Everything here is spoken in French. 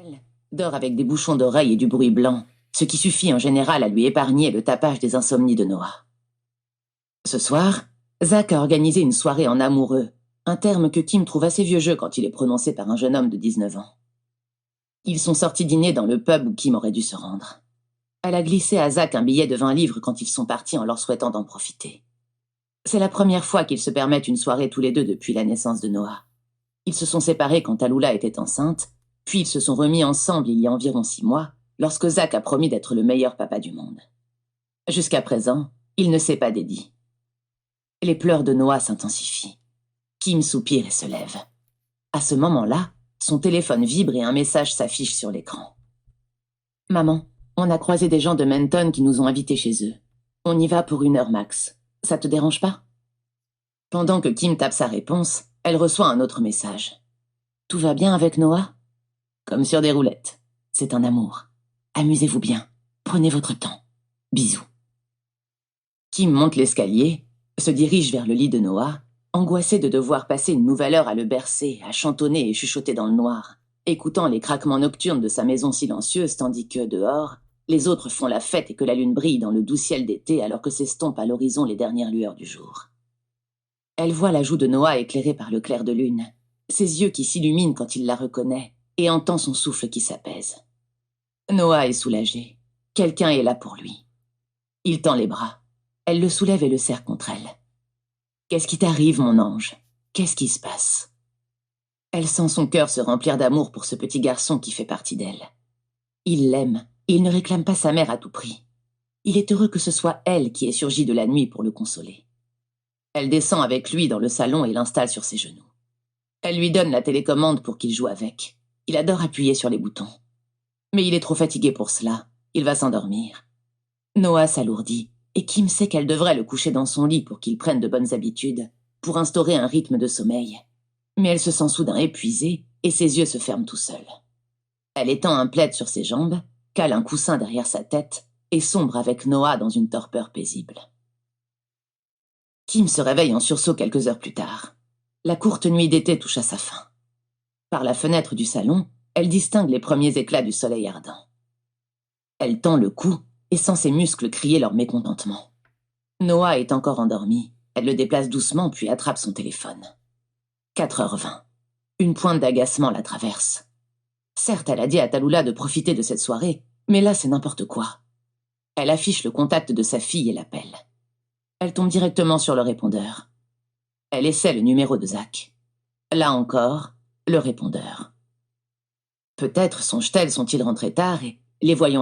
Elle dort avec des bouchons d'oreilles et du bruit blanc, ce qui suffit en général à lui épargner le tapage des insomnies de Noah. Ce soir, Zach a organisé une soirée en amoureux, un terme que Kim trouve assez vieux jeu quand il est prononcé par un jeune homme de 19 ans. Ils sont sortis dîner dans le pub où Kim aurait dû se rendre. Elle a glissé à Zach un billet de 20 livres quand ils sont partis en leur souhaitant d'en profiter. C'est la première fois qu'ils se permettent une soirée tous les deux depuis la naissance de Noah. Ils se sont séparés quand Tallulah était enceinte, puis ils se sont remis ensemble il y a environ 6 mois, lorsque Zach a promis d'être le meilleur papa du monde. Jusqu'à présent, il ne s'est pas dédié. Les pleurs de Noah s'intensifient. Kim soupire et se lève. À ce moment-là, son téléphone vibre et un message s'affiche sur l'écran. « Maman, on a croisé des gens de Menton qui nous ont invités chez eux. On y va pour 1 heure max. Ça te dérange pas ?» Pendant que Kim tape sa réponse, elle reçoit un autre message. « Tout va bien avec Noah ?» Comme sur des roulettes. C'est un amour. Amusez-vous bien. Prenez votre temps. Bisous. Kim monte l'escalier, se dirige vers le lit de Noah, angoissée de devoir passer une nouvelle heure à le bercer, à chantonner et chuchoter dans le noir, écoutant les craquements nocturnes de sa maison silencieuse tandis que, dehors, les autres font la fête et que la lune brille dans le doux ciel d'été alors que s'estompent à l'horizon les dernières lueurs du jour. Elle voit la joue de Noah éclairée par le clair de lune, ses yeux qui s'illuminent quand il la reconnaît, et entend son souffle qui s'apaise. Noah est soulagé. Quelqu'un est là pour lui. Il tend les bras. Elle le soulève et le serre contre elle. « Qu'est-ce qui t'arrive, mon ange ? Qu'est-ce qui se passe ?» Elle sent son cœur se remplir d'amour pour ce petit garçon qui fait partie d'elle. Il l'aime, et il ne réclame pas sa mère à tout prix. Il est heureux que ce soit elle qui ait surgi de la nuit pour le consoler. Elle descend avec lui dans le salon et l'installe sur ses genoux. Elle lui donne la télécommande pour qu'il joue avec. Il adore appuyer sur les boutons. Mais il est trop fatigué pour cela. Il va s'endormir. Noah s'alourdit, et Kim sait qu'elle devrait le coucher dans son lit pour qu'il prenne de bonnes habitudes, pour instaurer un rythme de sommeil. Mais elle se sent soudain épuisée, et ses yeux se ferment tout seuls. Elle étend un plaid sur ses jambes, cale un coussin derrière sa tête, et sombre avec Noah dans une torpeur paisible. Kim se réveille en sursaut quelques heures plus tard. La courte nuit d'été touche à sa fin. Par la fenêtre du salon, elle distingue les premiers éclats du soleil ardent. Elle tend le cou et sent ses muscles crier leur mécontentement. Noah est encore endormi. Elle le déplace doucement puis attrape son téléphone. 4h20. Une pointe d'agacement la traverse. Certes, elle a dit à Tallulah de profiter de cette soirée, mais là, c'est n'importe quoi. Elle affiche le contact de sa fille et l'appelle. Elle tombe directement sur le répondeur. Elle essaie le numéro de Zach. Là encore, le répondeur. Peut-être son ch'tel sont-ils rentrés tard et, les voyant